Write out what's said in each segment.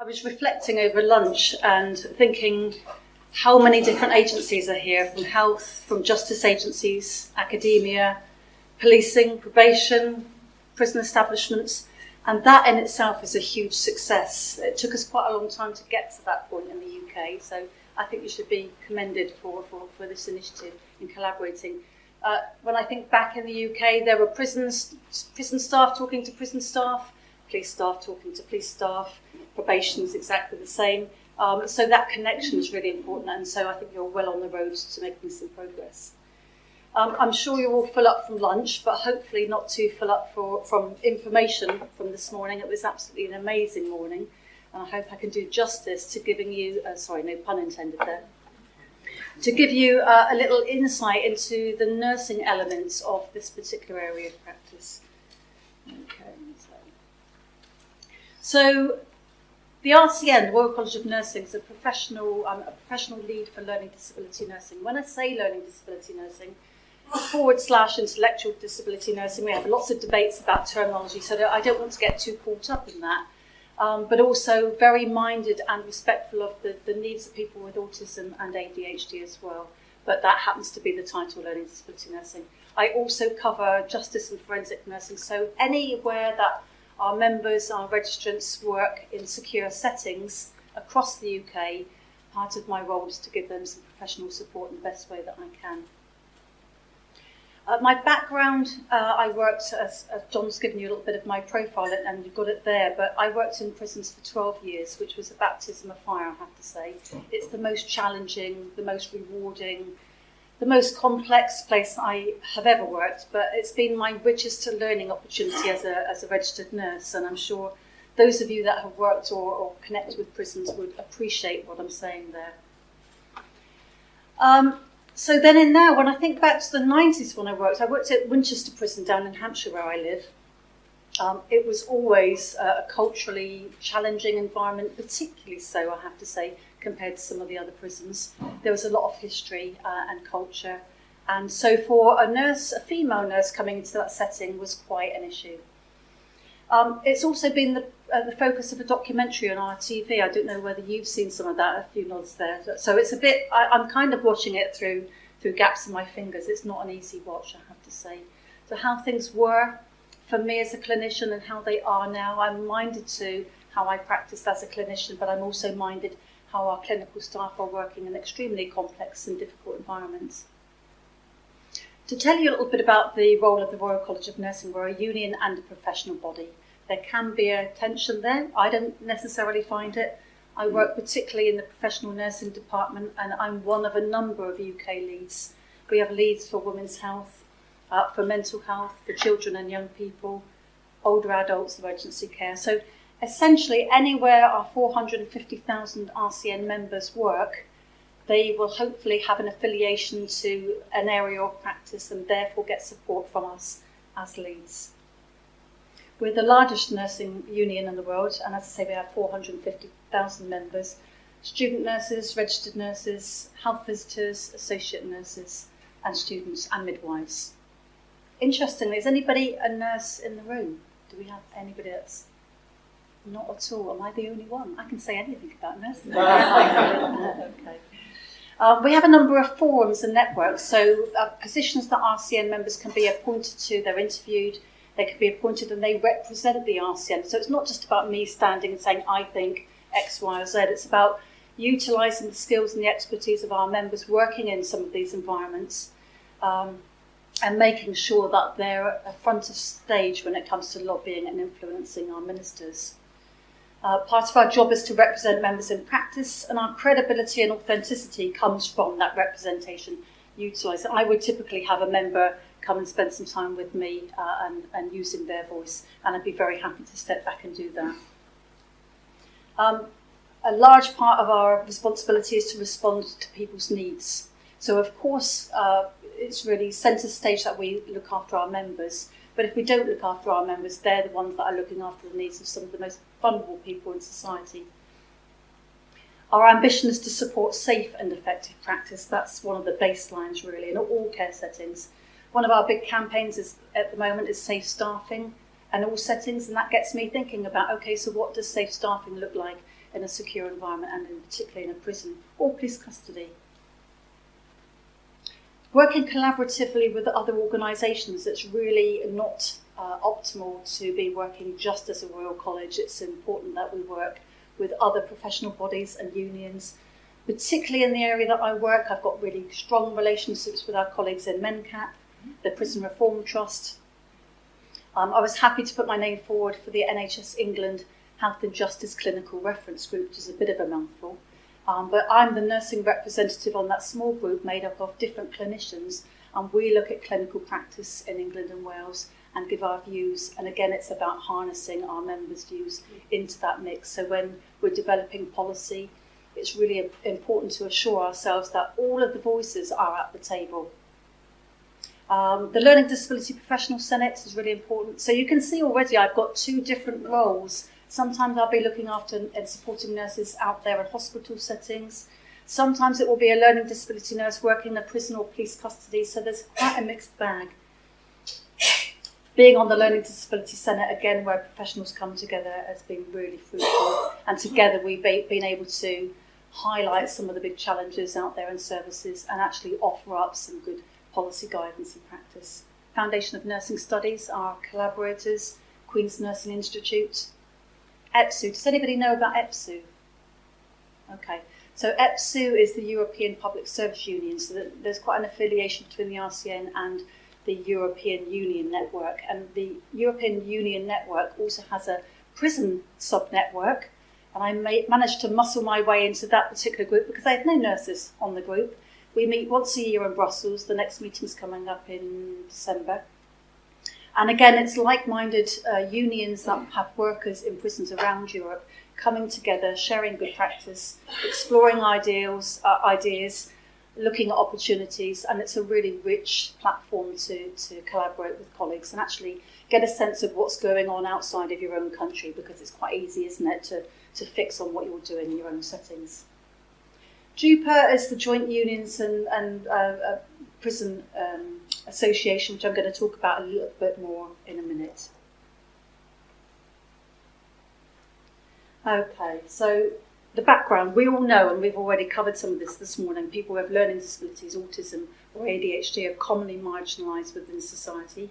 I was reflecting over lunch and thinking how many different agencies are here, from health, from justice agencies, academia, policing, probation, prison establishments, and that in itself is a huge success. It took us quite a long time to get to that point in the UK, so I think you should be commended for this initiative in collaborating. When I think back in the UK, there were prison staff talking to prison staff, police staff talking to police staff, probation is exactly the same. So that connection is really important, and so I think you're well on the road to making some progress. I'm sure you're all full up from lunch, but hopefully not too full up from information from this morning. It was absolutely an amazing morning, and I hope I can do justice to giving you, sorry, no pun intended there, to give you a little insight into the nursing elements of this particular area of practice. Okay, so the RCN, the Royal College of Nursing, is a professional lead for learning disability nursing. When I say learning disability nursing, / intellectual disability nursing, we have lots of debates about terminology, so I don't want to get too caught up in that. But also very minded and respectful of the needs of people with autism and ADHD as well. But that happens to be the title, Learning Disability Nursing. I also cover justice and forensic nursing, so anywhere that our members, our registrants work in secure settings across the UK, part of my role is to give them some professional support in the best way that I can. My background, I worked, as John's given you a little bit of my profile and you've got it there, but I worked in prisons for 12 years, which was a baptism of fire, I have to say. It's the most challenging, the most rewarding, the most complex place I have ever worked, but it's been my richest learning opportunity as a registered nurse, and I'm sure those of you that have worked or connected with prisons would appreciate what I'm saying there. So then and now, when I think back to the 90s when I worked at Winchester Prison down in Hampshire where I live. It was always a culturally challenging environment, particularly so, I have to say, compared to some of the other prisons. There was a lot of history and culture. And so for a female nurse coming into that setting was quite an issue. It's also been the focus of a documentary on our TV. I don't know whether you've seen some of that, a few nods there. So it's a bit, I'm kind of watching it through gaps in my fingers. It's not an easy watch, I have to say. So how things were for me as a clinician and how they are now. I'm minded to how I practiced as a clinician, but I'm also minded how our clinical staff are working in extremely complex and difficult environments. To tell you a little bit about the role of the Royal College of Nursing, we're a union and a professional body. There can be a tension there. I don't necessarily find it. I work particularly in the professional nursing department, and I'm one of a number of UK leads. We have leads for women's health, for mental health, for children and young people, older adults, emergency care. So essentially anywhere our 450,000 RCN members work, they will hopefully have an affiliation to an area of practice and therefore get support from us as leads. We're the largest nursing union in the world, and as I say, we have 450,000 members. Student nurses, registered nurses, health visitors, associate nurses, and students and midwives. Interestingly, is anybody a nurse in the room? Do we have anybody else? Not at all. Am I the only one? I can say anything about nursing. Okay. We have a number of forums and networks, so positions that RCN members can be appointed to, they're interviewed, they can be appointed and they represent the RCN. So it's not just about me standing and saying, I think X, Y, or Z. It's about utilising the skills and the expertise of our members working in some of these environments and making sure that they're at front of stage when it comes to lobbying and influencing our ministers. Part of our job is to represent members in practice, and our credibility and authenticity comes from that representation utilised. I would typically have a member come and spend some time with me and using their voice, and I'd be very happy to step back and do that. A large part of our responsibility is to respond to people's needs. So of course, it's really centre stage that we look after our members. But if we don't look after our members, they're the ones that are looking after the needs of some of the most vulnerable people in society. Our ambition is to support safe and effective practice. That's one of the baselines, really, in all care settings. One of our big campaigns at the moment is safe staffing in all settings, and that gets me thinking about, okay, so what does safe staffing look like? in a secure environment and in particularly in a prison or police custody. Working collaboratively with other organisations, it's really not optimal to be working just as a Royal College. It's important that we work with other professional bodies and unions. Particularly in the area that I work, I've got really strong relationships with our colleagues in MenCap, the Prison Reform Trust. I was happy to put my name forward for the NHS England Health and Justice Clinical Reference Group, which is a bit of a mouthful. But I'm the nursing representative on that small group made up of different clinicians, and we look at clinical practice in England and Wales and give our views. And again, it's about harnessing our members' views into that mix. So when we're developing policy, it's really important to assure ourselves that all of the voices are at the table. The Learning Disability Professional Senate is really important. So you can see already I've got two different roles. Sometimes I'll be looking after and supporting nurses out there in hospital settings. Sometimes it will be a learning disability nurse working in a prison or police custody. So there's quite a mixed bag. Being on the Learning Disability Senate, again, where professionals come together, has been really fruitful. And together we've been able to highlight some of the big challenges out there in services and actually offer up some good policy guidance and practice. Foundation of Nursing Studies, our collaborators, Queen's Nursing Institute. EPSA, does anybody know about EPSA? Okay, so EPSA is the European Public Service Union, so there's quite an affiliation between the RCN and the European Union network. And the European Union network also has a prison sub-network, and I managed to muscle my way into that particular group because I had no nurses on the group. We meet once a year in Brussels. The next meeting's coming up in December. And again, it's like-minded unions that have workers in prisons around Europe coming together, sharing good practice, exploring ideas, looking at opportunities, and it's a really rich platform to collaborate with colleagues and actually get a sense of what's going on outside of your own country, because it's quite easy, isn't it, to fix on what you're doing in your own settings. JUPA is the Joint Unions and Prison Association, which I'm going to talk about a little bit more in a minute. Okay, so the background, we all know, and we've already covered some of this morning, people with learning disabilities, autism or ADHD are commonly marginalised within society,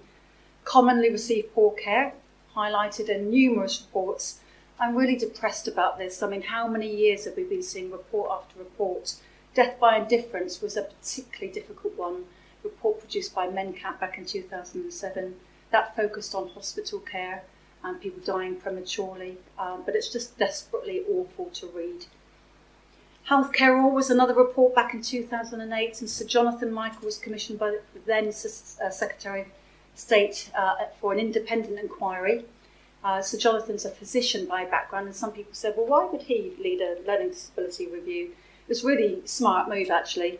commonly receive poor care, highlighted in numerous reports. I'm really depressed about this. I mean, how many years have we been seeing report after report? Death by indifference was a particularly difficult one, report produced by MenCap back in 2007. That focused on hospital care and people dying prematurely, but it's just desperately awful to read. Healthcare All was another report back in 2008, and Sir Jonathan Michael was commissioned by the then Secretary of State for an independent inquiry. Sir Jonathan's a physician by background, and some people said, well, why would he lead a learning disability review? It was a really smart move, actually,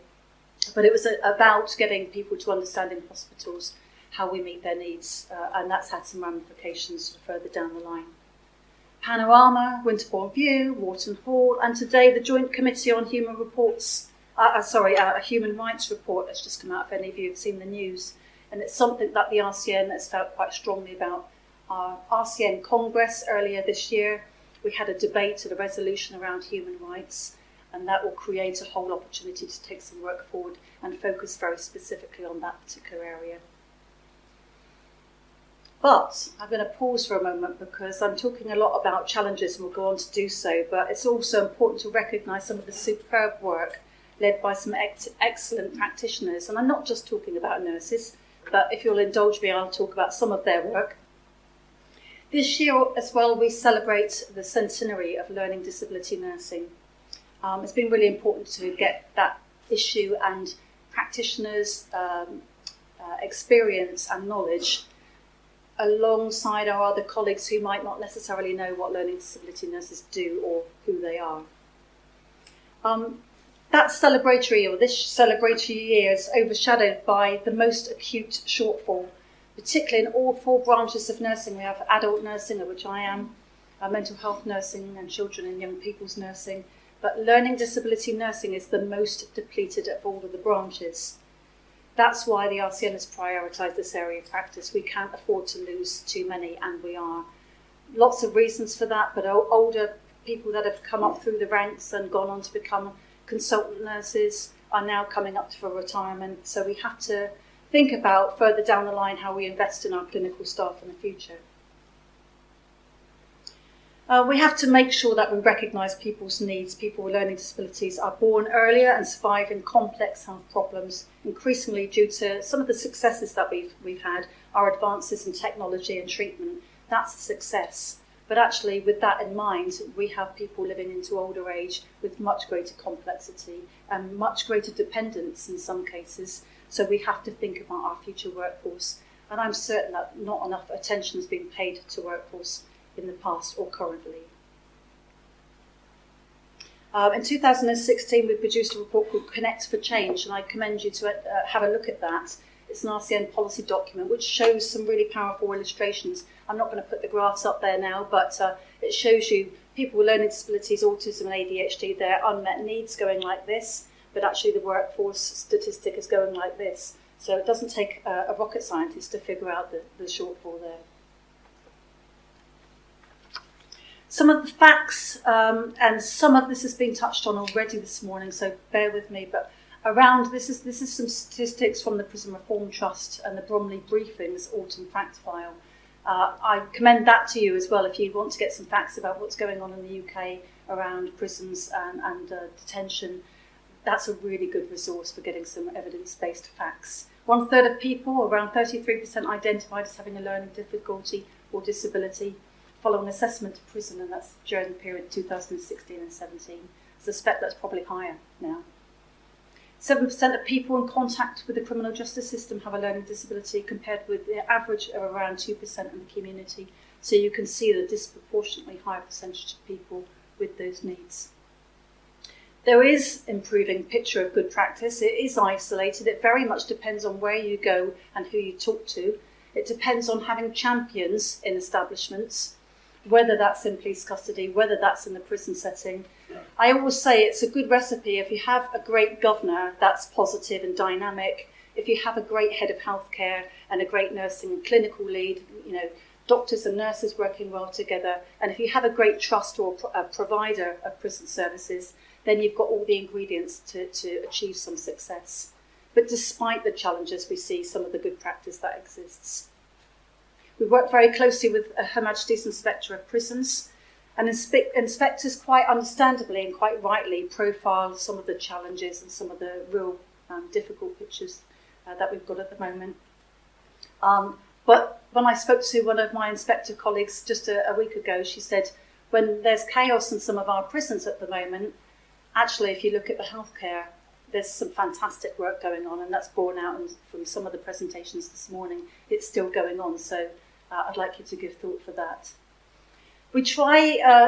but it was about getting people to understand in hospitals how we meet their needs, and that's had some ramifications further down the line. Panorama, Winterbourne View, Wharton Hall, and today the Joint Committee on Human Rights report has just come out, if any of you have seen the news, and it's something that the RCN has felt quite strongly about. Our RCN Congress earlier this year, we had a debate and a resolution around human rights, and that will create a whole opportunity to take some work forward and focus very specifically on that particular area. But I'm going to pause for a moment because I'm talking a lot about challenges and we'll go on to do so, but it's also important to recognise some of the superb work led by some excellent practitioners. And I'm not just talking about nurses, but if you'll indulge me, I'll talk about some of their work. This year as well, we celebrate the centenary of learning disability nursing. It's been really important to get that issue and practitioners' experience and knowledge alongside our other colleagues who might not necessarily know what learning disability nurses do or who they are. This celebratory year is overshadowed by the most acute shortfall, particularly in all four branches of nursing. We have adult nursing, of which I am, mental health nursing and children and young people's nursing, but learning disability nursing is the most depleted of all of the branches. That's why the RCN has prioritised this area of practice. We can't afford to lose too many, and we are. Lots of reasons for that, but older people that have come up through the ranks and gone on to become consultant nurses are now coming up for retirement. So we have to think about further down the line how we invest in our clinical staff in the future. We have to make sure that we recognise people's needs. People with learning disabilities are born earlier and survive in complex health problems, increasingly due to some of the successes that we've had, our advances in technology and treatment. That's a success. But actually, with that in mind, we have people living into older age with much greater complexity and much greater dependence in some cases. So we have to think about our future workforce. And I'm certain that not enough attention has been paid to workforce in the past or currently. In 2016, we produced a report called Connect for Change, and I commend you to have a look at that. It's an RCN policy document which shows some really powerful illustrations. I'm not going to put the graphs up there now, but it shows you people with learning disabilities, autism and ADHD, their unmet needs going like this, but actually the workforce statistic is going like this. So it doesn't take a rocket scientist to figure out the shortfall there. Some of the facts, and some of this has been touched on already this morning, so bear with me, but around, this is some statistics from the Prison Reform Trust and the Bromley Briefings Autumn Fact File. I commend that to you as well if you want to get some facts about what's going on in the UK around prisons and detention. That's a really good resource for getting some evidence-based facts. 1/3 of people, around 33%, identified as having a learning difficulty or disability following assessment to prison, and that's during the period 2016 and 17. I suspect that's probably higher now. 7% of people in contact with the criminal justice system have a learning disability, compared with the average of around 2% in the community. So you can see the disproportionately higher percentage of people with those needs. There is improving picture of good practice. It is isolated. It very much depends on where you go and who you talk to. It depends on having champions in establishments, whether that's in police custody, whether that's in the prison setting. I always say it's a good recipe if you have a great governor that's positive and dynamic, if you have a great head of healthcare and a great nursing and clinical lead, doctors and nurses working well together, and if you have a great trust or a provider of prison services, then you've got all the ingredients to achieve some success. But despite the challenges, we see some of the good practice that exists. We work very closely with Her Majesty's Inspector of Prisons, and inspectors quite understandably and quite rightly profile some of the challenges and some of the real difficult pictures that we've got at the moment. But when I spoke to one of my inspector colleagues just a week ago, she said, when there's chaos in some of our prisons at the moment, actually, if you look at the healthcare, there's some fantastic work going on, and that's borne out from some of the presentations this morning. It's still going on, so I'd like you to give thought for that. We try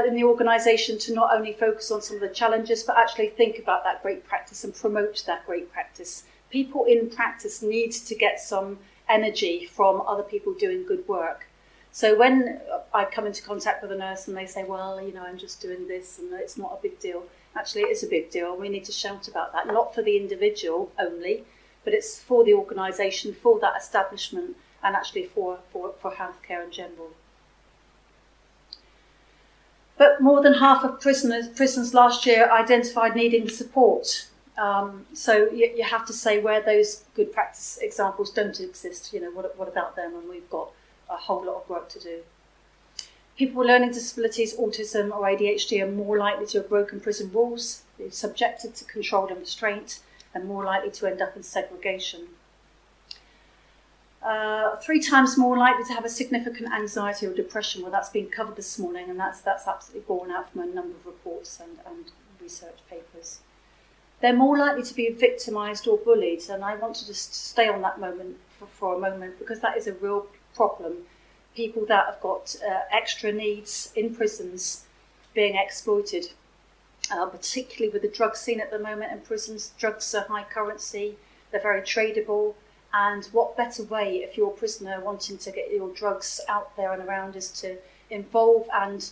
in the organisation to not only focus on some of the challenges, but actually think about that great practice and promote that great practice. People in practice need to get some energy from other people doing good work. So when I come into contact with a nurse and they say, well, I'm just doing this and it's not a big deal, actually it is a big deal. We need to shout about that, not for the individual only, but it's for the organisation, for that establishment, and actually for healthcare in general. But more than half of prisons last year identified needing support. So you have to say where those good practice examples don't exist, what about them? And we've got a whole lot of work to do. People with learning disabilities, autism or ADHD are more likely to have broken prison rules, they're subjected to control and restraint, and more likely to end up in segregation. 3 times more likely to have a significant anxiety or depression. Well, that's been covered this morning, and that's absolutely borne out from a number of reports and research papers. They're more likely to be victimised or bullied, and I want to just stay on that moment for a moment, because that is a real problem. People that have got extra needs in prisons being exploited, particularly with the drug scene at the moment in prisons. Drugs are high currency, they're very tradable. And what better way, if you're a prisoner wanting to get your drugs out there and around, is to involve and,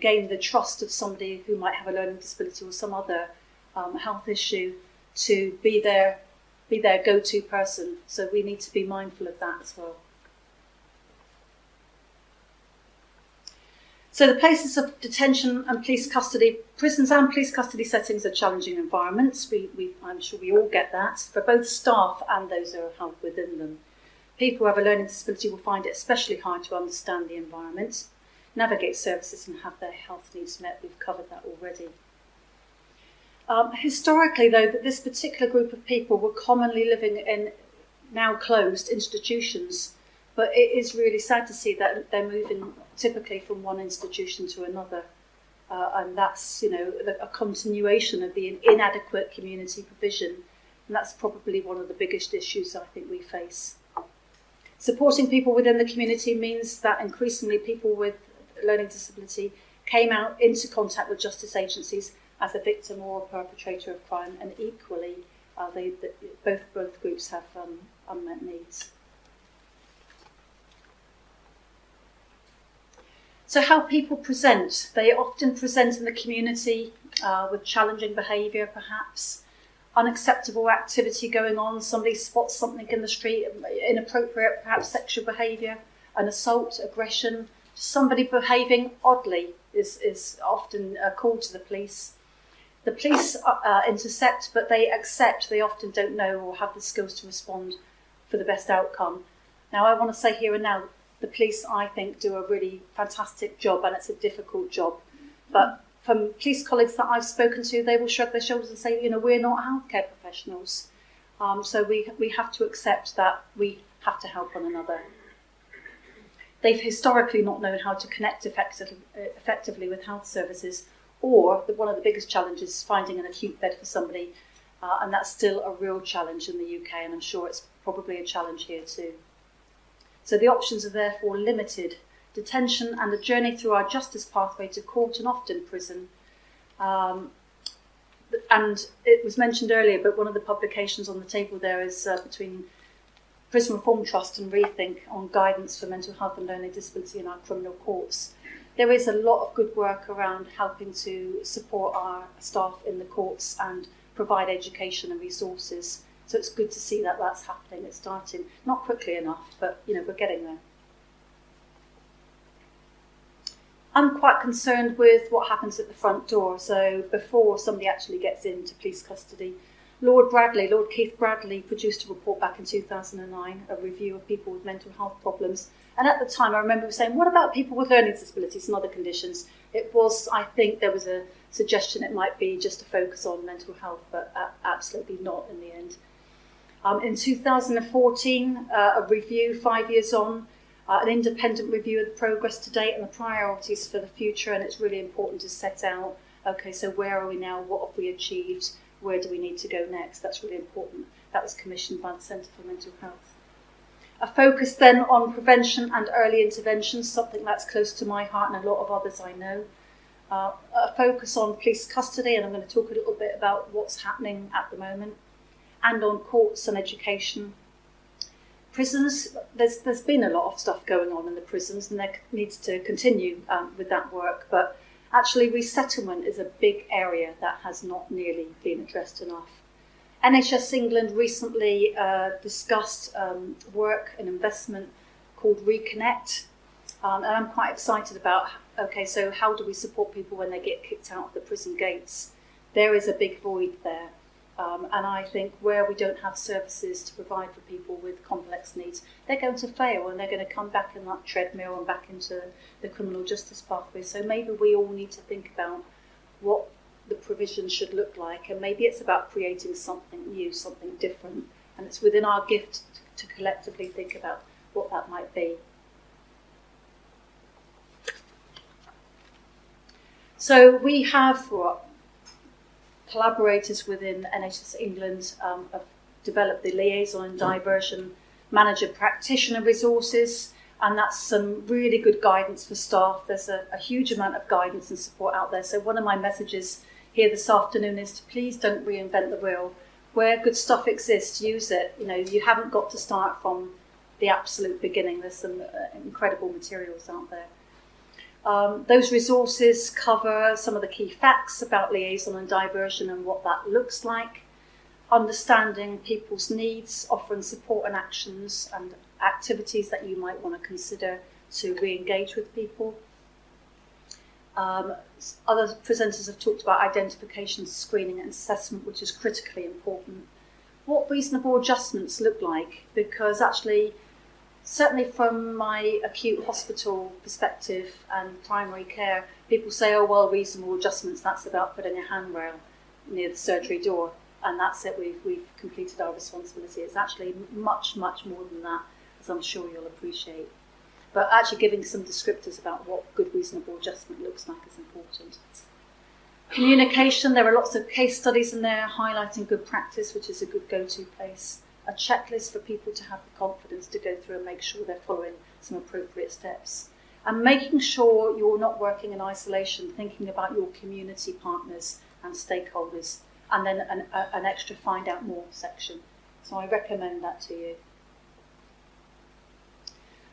gain the trust of somebody who might have a learning disability or some other health issue to be their go-to person. So we need to be mindful of that as well. So the places of detention and police custody, prisons and police custody settings are challenging environments. I'm sure we all get that, for both staff and those who are held within them. People who have a learning disability will find it especially hard to understand the environment, navigate services and have their health needs met. We've covered that already. Historically, though, that this particular group of people were commonly living in now closed institutions, but it is really sad to see that they're moving typically from one institution to another, and that's a continuation of the inadequate community provision, and that's probably one of the biggest issues I think we face. Supporting people within the community means that increasingly people with learning disability came out into contact with justice agencies as a victim or a perpetrator of crime, and equally both groups have unmet needs. So how people present. They often present in the community with challenging behaviour perhaps, unacceptable activity going on, somebody spots something in the street, inappropriate perhaps sexual behaviour, an assault, aggression, somebody behaving oddly is often called to the police. The police intercept, but they accept they often don't know or have the skills to respond for the best outcome. Now, I want to say here and now, the police, I think, do a really fantastic job, and it's a difficult job. But from police colleagues that I've spoken to, they will shrug their shoulders and say, we're not healthcare professionals. So we have to accept that we have to help one another. They've historically not known how to connect effectively with health services, or one of the biggest challenges is finding an acute bed for somebody, and that's still a real challenge in the UK, and I'm sure it's probably a challenge here too. So the options are therefore limited. Detention and a journey through our justice pathway to court and often prison. And it was mentioned earlier, but one of the publications on the table there is between Prison Reform Trust and Rethink on guidance for mental health and learning disability in our criminal courts. There is a lot of good work around helping to support our staff in the courts and provide education and resources. So it's good to see that that's happening. It's starting, not quickly enough, but we're getting there. I'm quite concerned with what happens at the front door. So before somebody actually gets into police custody, Lord Keith Bradley produced a report back in 2009, a review of people with mental health problems. And at the time, I remember saying, what about people with learning disabilities and other conditions? I think there was a suggestion it might be just a focus on mental health, but absolutely not in the end. In 2014, a review, 5 years on, an independent review of the progress to date and the priorities for the future, and it's really important to set out, okay, so where are we now, what have we achieved, where do we need to go next? That's really important. That was commissioned by the Centre for Mental Health. A focus then on prevention and early intervention, something that's close to my heart and a lot of others I know. A focus on police custody, and I'm going to talk a little bit about what's happening at the moment, and on courts and education. Prisons, there's been a lot of stuff going on in the prisons, and there needs to continue with that work, but actually resettlement is a big area that has not nearly been addressed enough. NHS England recently discussed work and investment called Reconnect, and I'm quite excited about, okay, so how do we support people when they get kicked out of the prison gates? There is a big void there. And I think where we don't have services to provide for people with complex needs, they're going to fail and they're going to come back in that treadmill and back into the criminal justice pathway. So maybe we all need to think about what the provision should look like, and maybe it's about creating something new, something different, and it's within our gift to collectively think about what that might be. So we have collaborators within NHS England have developed the Liaison and Diversion Manager Practitioner resources, and that's some really good guidance for staff. There's a huge amount of guidance and support out there. So one of my messages here this afternoon is to please don't reinvent the wheel. Where good stuff exists, use it. You haven't got to start from the absolute beginning. There's some incredible materials out there. Those resources cover some of the key facts about liaison and diversion and what that looks like, understanding people's needs, offering support and actions and activities that you might want to consider to re-engage with people. Other presenters have talked about identification, screening and assessment, which is critically important. What reasonable adjustments look like, because actually, certainly from my acute hospital perspective and primary care, people say, oh, well, reasonable adjustments, that's about putting a handrail near the surgery door, and that's it, we've completed our responsibility. It's actually much, much more than that, as I'm sure you'll appreciate. But actually giving some descriptors about what good reasonable adjustment looks like is important. Communication, there are lots of case studies in there highlighting good practice, which is a good go-to place. A checklist for people to have the confidence to go through and make sure they're following some appropriate steps. And making sure you're not working in isolation, thinking about your community partners and stakeholders, and then an extra find out more section. So I recommend that to you.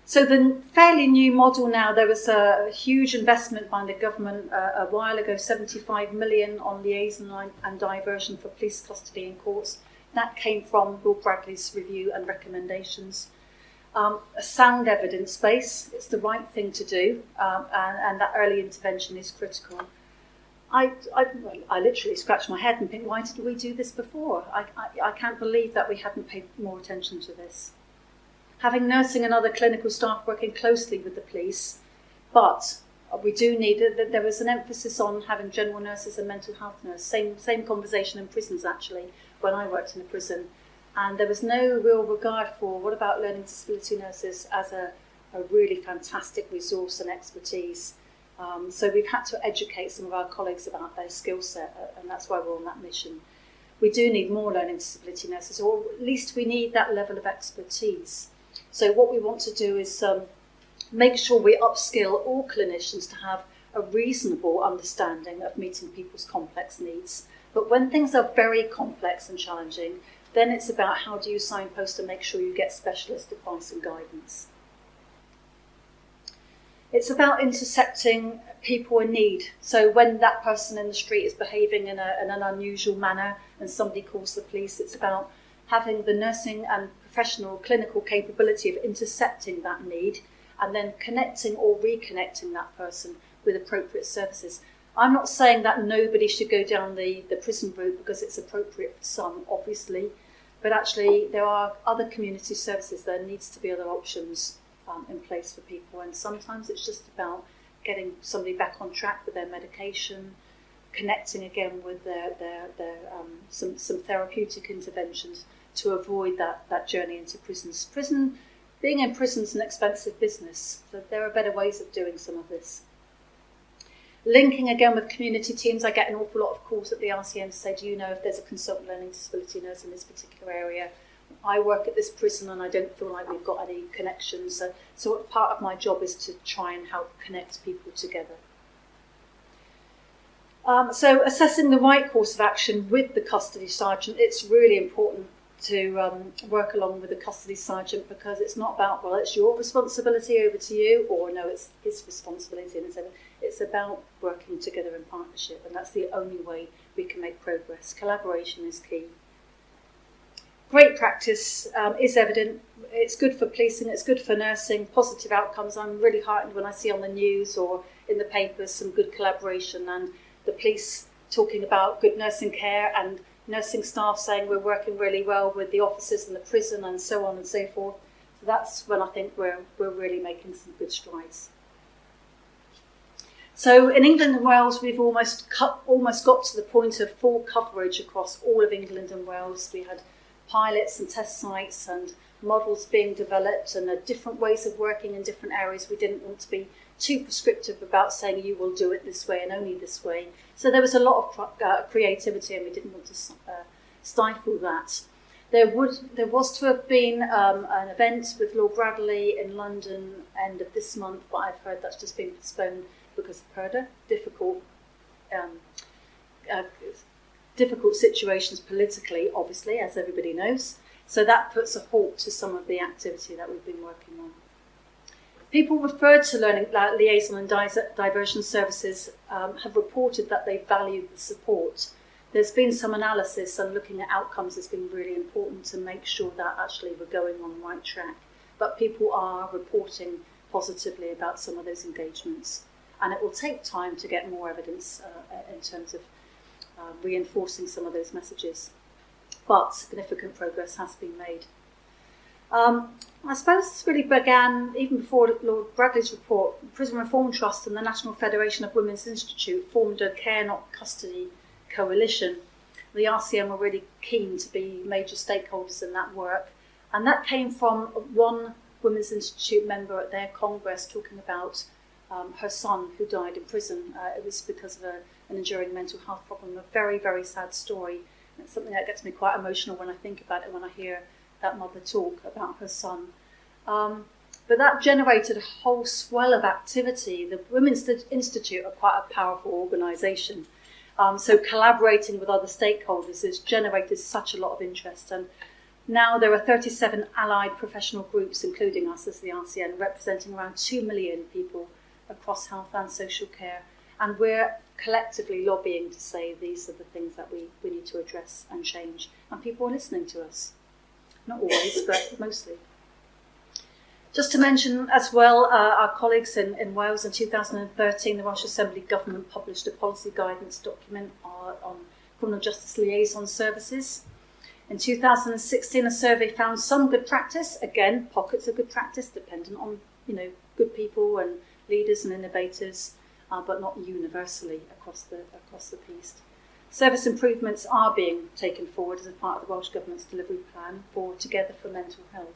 So the fairly new model now, there was a huge investment by the government a while ago, 75 million on liaison and diversion for police custody in courts. That came from Lord Bradley's review and recommendations. A sound evidence base, it's the right thing to do, and that early intervention is critical. I literally scratch my head and think, why didn't we do this before? I can't believe that we hadn't paid more attention to this. Having nursing and other clinical staff working closely with the police, but we do need it. There was an emphasis on having general nurses and mental health nurses. Same conversation in prisons, actually, when I worked in a prison. And there was no real regard for what about learning disability nurses as a really fantastic resource and expertise. So we've had to educate some of our colleagues about their skill set, and that's why we're on that mission. We do need more learning disability nurses, or at least we need that level of expertise. So what we want to do is make sure we upskill all clinicians to have a reasonable understanding of meeting people's complex needs. But when things are very complex and challenging, then it's about how do you signpost and make sure you get specialist advice and guidance. It's about intercepting people in need. So when that person in the street is behaving in an unusual manner and somebody calls the police, it's about having the nursing and professional clinical capability of intercepting that need and then connecting or reconnecting that person with appropriate services. I'm not saying that nobody should go down the prison route because it's appropriate for some, obviously, but actually there are other community services. There needs to be other options in place for people, and sometimes it's just about getting somebody back on track with their medication, connecting again with some therapeutic interventions to avoid that journey into prisons. Being in prison is an expensive business, so there are better ways of doing some of this. Linking again with community teams, I get an awful lot of calls at the RCN to say, do you know if there's a consultant learning disability nurse in this particular area? I work at this prison and I don't feel like we've got any connections. So part of my job is to try and help connect people together. So assessing the right course of action with the custody sergeant, it's really important to work along with the custody sergeant, because it's not about, well, it's your responsibility over to you, or no, it's his responsibility. And it's about working together in partnership, and that's the only way we can make progress. Collaboration is key. Great practice is evident. It's good for policing, it's good for nursing, positive outcomes. I'm really heartened when I see on the news or in the papers some good collaboration, and the police talking about good nursing care and nursing staff saying we're working really well with the officers in the prison and so on and so forth. So that's when I think we're really making some good strides. So in England and Wales, we've almost got to the point of full coverage across all of England and Wales. We had pilots and test sites and models being developed and different ways of working in different areas. We didn't want to be too prescriptive about saying you will do it this way and only this way. So there was a lot of creativity, and we didn't want to stifle that. There was to have been an event with Lord Bradley in London end of this month, but I've heard that's just been postponed because of PERDA, difficult situations politically, obviously, as everybody knows. So that puts a halt to some of the activity that we've been working on. People referred to learning liaison and diversion services have reported that they value the support. There's been some analysis, and looking at outcomes has been really important to make sure that actually we're going on the right track. But people are reporting positively about some of those engagements. and it will take time to get more evidence in terms of reinforcing some of those messages. But significant progress has been made. I suppose this really began even before Lord Bradley's report. The Prison Reform Trust and the National Federation of Women's Institute formed a Care Not Custody coalition. The RCM were really keen to be major stakeholders in that work, and that came from one Women's Institute member at their congress talking about her son who died in prison. It was because of an enduring mental health problem, a very, very sad story. It's something that gets me quite emotional when I think about it, when I hear that mother talk about her son. But that generated a whole swell of activity. The Women's Institute are quite a powerful organisation. So collaborating with other stakeholders has generated such a lot of interest. And now there are 37 allied professional groups, including us as the RCN, representing around 2 million people across health and social care. And we're collectively lobbying to say these are the things that we need to address and change. And people are listening to us. Not always, but mostly. Just to mention as well, our colleagues in Wales in 2013, the Welsh Assembly Government published a policy guidance document on criminal justice liaison services. In 2016, a survey found some good practice, again, pockets of good practice, dependent on good people and leaders and innovators, but not universally across the piece. Service improvements are being taken forward as a part of the Welsh Government's delivery plan for Together for Mental Health,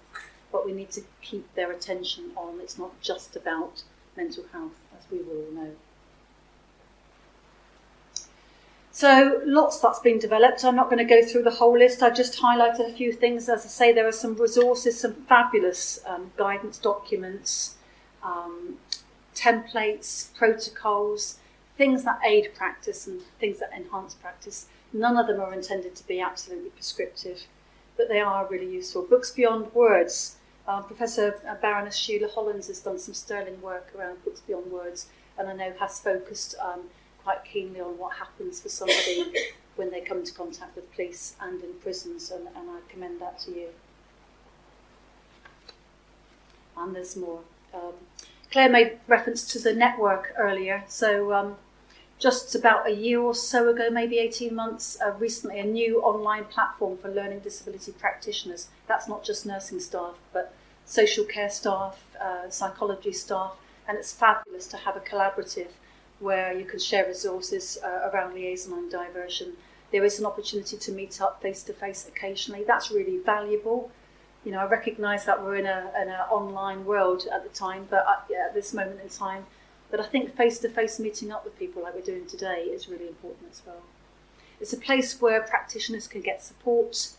but we need to keep their attention on it's not just about mental health, as we will all know. So lots that's been developed. I'm not going to go through the whole list. I just highlighted a few things. As I say, there are some resources, some fabulous guidance documents, templates, protocols, things that aid practice and things that enhance practice. None of them are intended to be absolutely prescriptive, but they are really useful. Books Beyond Words. Professor Baroness Sheila Hollands has done some sterling work around Books Beyond Words, and I know has focused quite keenly on what happens for somebody when they come into contact with police and in prisons, and I commend that to you. And there's more. Claire made reference to the network earlier, so just about a year or so ago, maybe 18 months, recently a new online platform for learning disability practitioners. That's not just nursing staff, but social care staff, psychology staff, and it's fabulous to have a collaborative where you can share resources around liaison and diversion. There is an opportunity to meet up face-to-face occasionally. That's really valuable. I recognise that we're in an online world at the time, but at this moment in time, but I think face-to-face meeting up with people like we're doing today is really important as well. It's a place where practitioners can get support,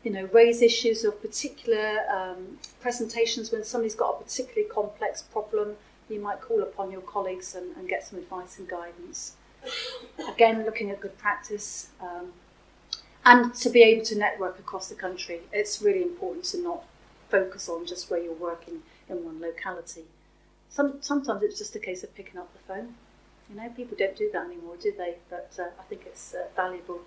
raise issues of particular presentations. When somebody's got a particularly complex problem, you might call upon your colleagues and get some advice and guidance. Again, looking at good practice and to be able to network across the country. It's really important to not focus on just where you're working in one locality. Sometimes it's just a case of picking up the phone. People don't do that anymore, do they? But I think it's valuable.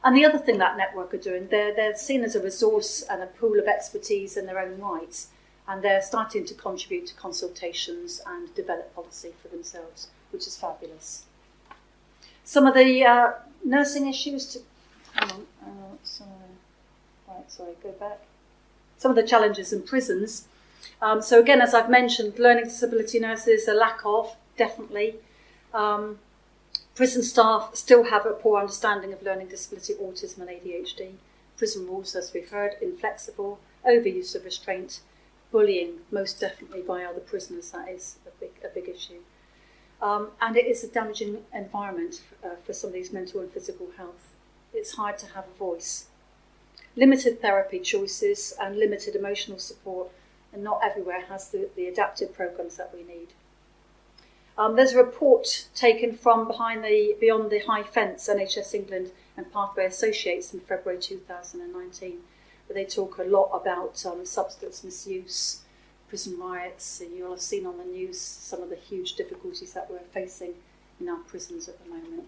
And the other thing that network are doing, they're seen as a resource and a pool of expertise in their own rights, and they're starting to contribute to consultations and develop policy for themselves, which is fabulous. Some of the nursing issues go back. Some of the challenges in prisons. So again, as I've mentioned, learning disability nurses, a lack of, definitely. Prison staff still have a poor understanding of learning disability, autism and ADHD. Prison rules, as we've heard, inflexible, overuse of restraint, bullying, most definitely by other prisoners, that is a big issue. And it is a damaging environment for somebody's mental and physical health. It's hard to have a voice. Limited therapy choices and limited emotional support, and not everywhere has the adaptive programmes that we need. There's a report taken from Beyond the High Fence, NHS England and Pathway Associates in February 2019, where they talk a lot about substance misuse, prison riots. You'll have seen on the news some of the huge difficulties that we're facing in our prisons at the moment.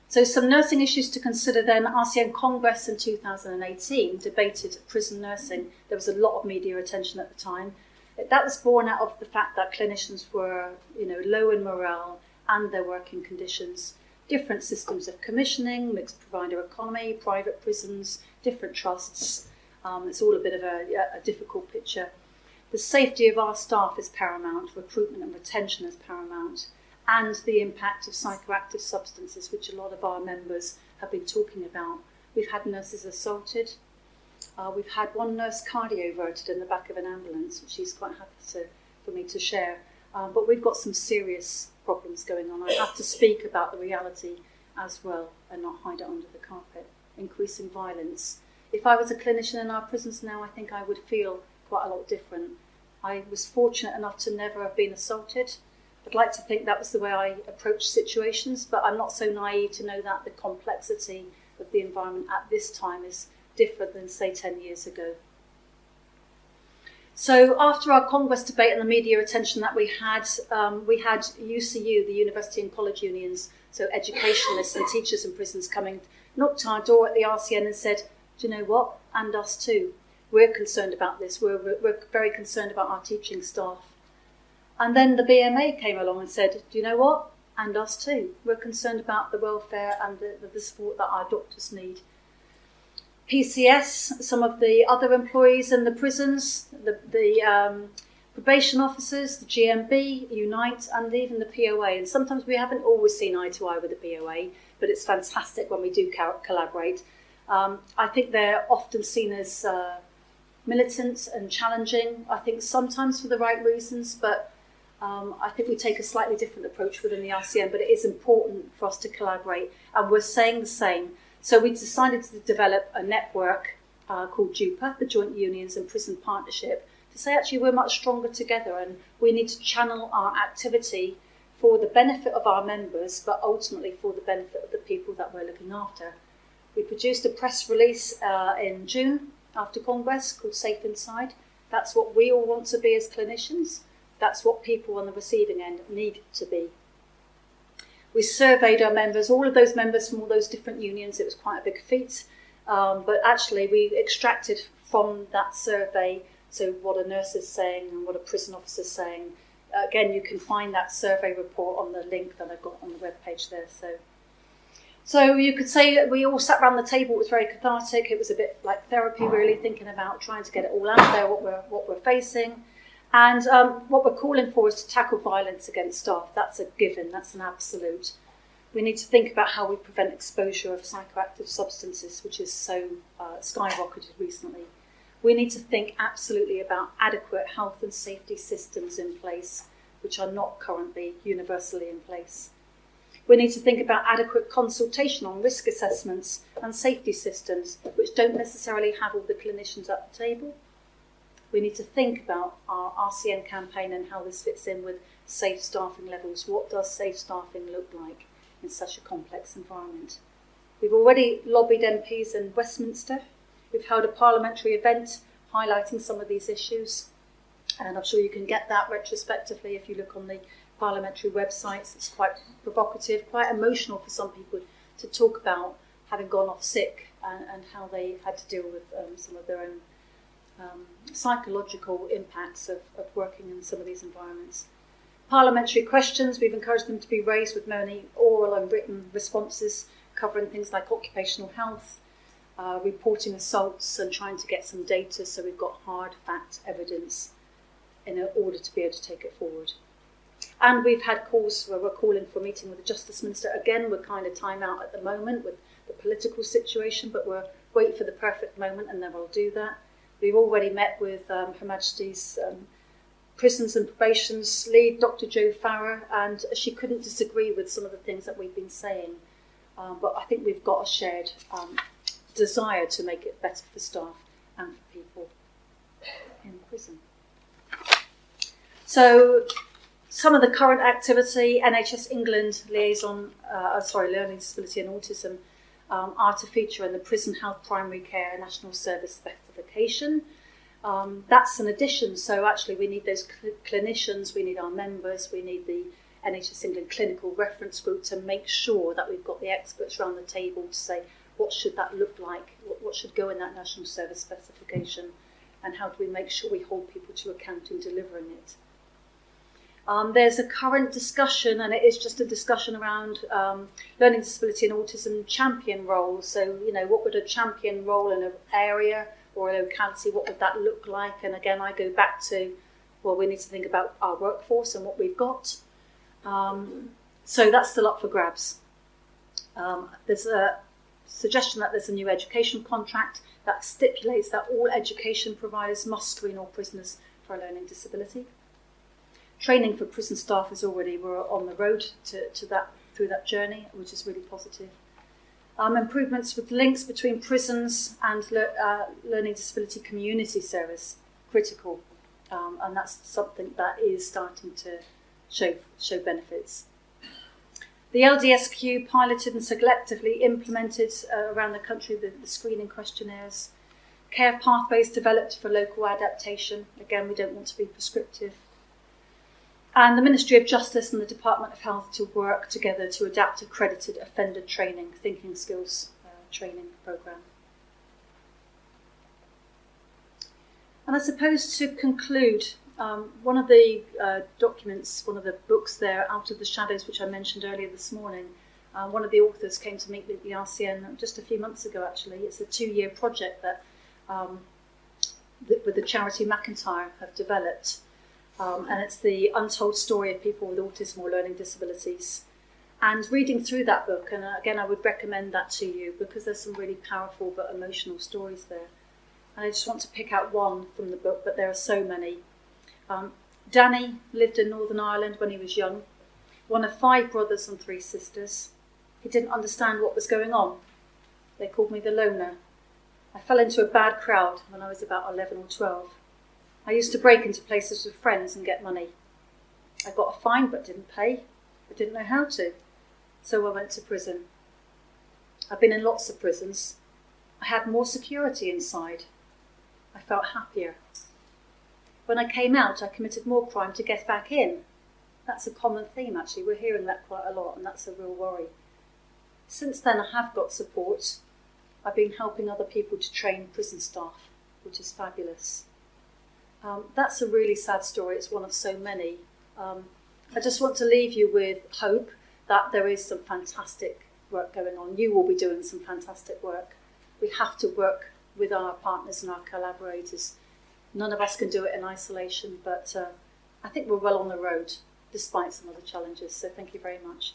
So some nursing issues to consider then. RCN Congress in 2018 debated prison nursing. There was a lot of media attention at the time. That was born out of the fact that clinicians were, low in morale and their working conditions. Different systems of commissioning, mixed provider economy, private prisons, different trusts. It's all a bit of a difficult picture. The safety of our staff is paramount, recruitment and retention is paramount, and the impact of psychoactive substances, which a lot of our members have been talking about. We've had nurses assaulted. We've had one nurse cardioverted in the back of an ambulance, which she's quite happy for me to share. But we've got some serious problems going on. I have to speak about the reality as well and not hide it under the carpet. Increasing violence. If I was a clinician in our prisons now, I think I would feel quite a lot different. I was fortunate enough to never have been assaulted. I'd like to think that was the way I approached situations, but I'm not so naive to know that the complexity of the environment at this time is different than, say, 10 years ago. So after our Congress debate and the media attention that we had UCU, the University and College Unions, so educationalists and teachers in prisons coming, knocked on our door at the RCN and said, do you know what? And us too. We're concerned about this. We're very concerned about our teaching staff. And then the BMA came along and said, do you know what? And us too. We're concerned about the welfare and the support that our doctors need. PCS, some of the other employees in the prisons, the probation officers, the GMB, Unite, and even the POA. And sometimes we haven't always seen eye to eye with the POA, but it's fantastic when we do collaborate. I think they're often seen as militant and challenging, I think sometimes for the right reasons, but I think we take a slightly different approach within the RCN, but it is important for us to collaborate, and we're saying the same. So we decided to develop a network called JUPA, the Joint Unions and Prison Partnership, to say actually we're much stronger together and we need to channel our activity for the benefit of our members, but ultimately for the benefit of the people that we're looking after. We produced a press release in June after Congress called Safe Inside. That's what we all want to be as clinicians. That's what people on the receiving end need to be. We surveyed our members, all of those members from all those different unions. It was quite a big feat. But actually we extracted from that survey, so what a nurse is saying and what a prison officer is saying. Again, you can find that survey report on the link that I've got on the webpage there. So you could say we all sat around the table. It was very cathartic. It was a bit like therapy, really, thinking about trying to get it all out there, what we're facing. And what we're calling for is to tackle violence against staff. That's a given. That's an absolute. We need to think about how we prevent exposure of psychoactive substances, which is so skyrocketed recently. We need to think absolutely about adequate health and safety systems in place, which are not currently universally in place. We need to think about adequate consultation on risk assessments and safety systems, which don't necessarily have all the clinicians at the table. We need to think about our RCN campaign and how this fits in with safe staffing levels. What does safe staffing look like in such a complex environment? We've already lobbied MPs in Westminster. We've held a parliamentary event highlighting some of these issues. And I'm sure you can get that retrospectively if you look on the parliamentary websites. It's quite provocative, quite emotional for some people to talk about having gone off sick and how they had to deal with some of their own psychological impacts of working in some of these environments. Parliamentary questions, we've encouraged them to be raised with many oral and written responses covering things like occupational health, reporting assaults and trying to get some data so we've got hard fact evidence in order to be able to take it forward. And we've had calls where we're calling for a meeting with the Justice Minister. Again, we're kind of time out at the moment with the political situation, but we're waiting for the perfect moment and then we'll do that. We've already met with Her Majesty's Prisons and Probation's lead, Dr. Jo Farrer, and she couldn't disagree with some of the things that we've been saying. But I think we've got a shared desire to make it better for staff and for people in prison. So some of the current activity, NHS England Liaison, Learning Disability and Autism, are to feature in the Prison Health Primary Care National Service Specification. That's an addition, so actually we need those clinicians, we need our members, we need the NHS England Clinical Reference Group to make sure that we've got the experts around the table to say what should that look like, what should go in that National Service Specification, and how do we make sure we hold people to account in delivering it. There's a current discussion, and it is just a discussion around learning disability and autism champion roles. So, what would a champion role in an area or a locality, what would that look like? And again, I go back to, well, we need to think about our workforce and what we've got. So that's still up for grabs. There's a suggestion that there's a new education contract that stipulates that all education providers must screen all prisoners for a learning disability. Training for prison staff is already, we're on the road to that, through that journey, which is really positive. Improvements with links between prisons and learning disability community service, critical, and that's something that is starting to show benefits. The LDSQ piloted and selectively implemented around the country the screening questionnaires. Care pathways developed for local adaptation. Again, we don't want to be prescriptive. And the Ministry of Justice and the Department of Health to work together to adapt accredited offender training, thinking skills training programme. And I suppose to conclude, one of the documents, one of the books there, Out of the Shadows, which I mentioned earlier this morning, one of the authors came to meet with the RCN just a few months ago, actually. It's a 2-year project that with the charity McIntyre have developed. And it's the untold story of people with autism or learning disabilities. And reading through that book, and again, I would recommend that to you because there's some really powerful but emotional stories there. And I just want to pick out one from the book, but there are so many. Danny lived in Northern Ireland when he was young, one of 5 brothers and 3 sisters. He didn't understand what was going on. They called me the loner. I fell into a bad crowd when I was about 11 or 12. I used to break into places with friends and get money. I got a fine but didn't pay. I didn't know how to. So I went to prison. I've been in lots of prisons. I had more security inside. I felt happier. When I came out, I committed more crime to get back in. That's a common theme, actually. We're hearing that quite a lot, and that's a real worry. Since then, I have got support. I've been helping other people to train prison staff, which is fabulous. That's a really sad story. It's one of so many. I just want to leave you with hope that there is some fantastic work going on. You will be doing some fantastic work. We have to work with our partners and our collaborators. None of us can do it in isolation, but I think we're well on the road, despite some of the challenges. So thank you very much.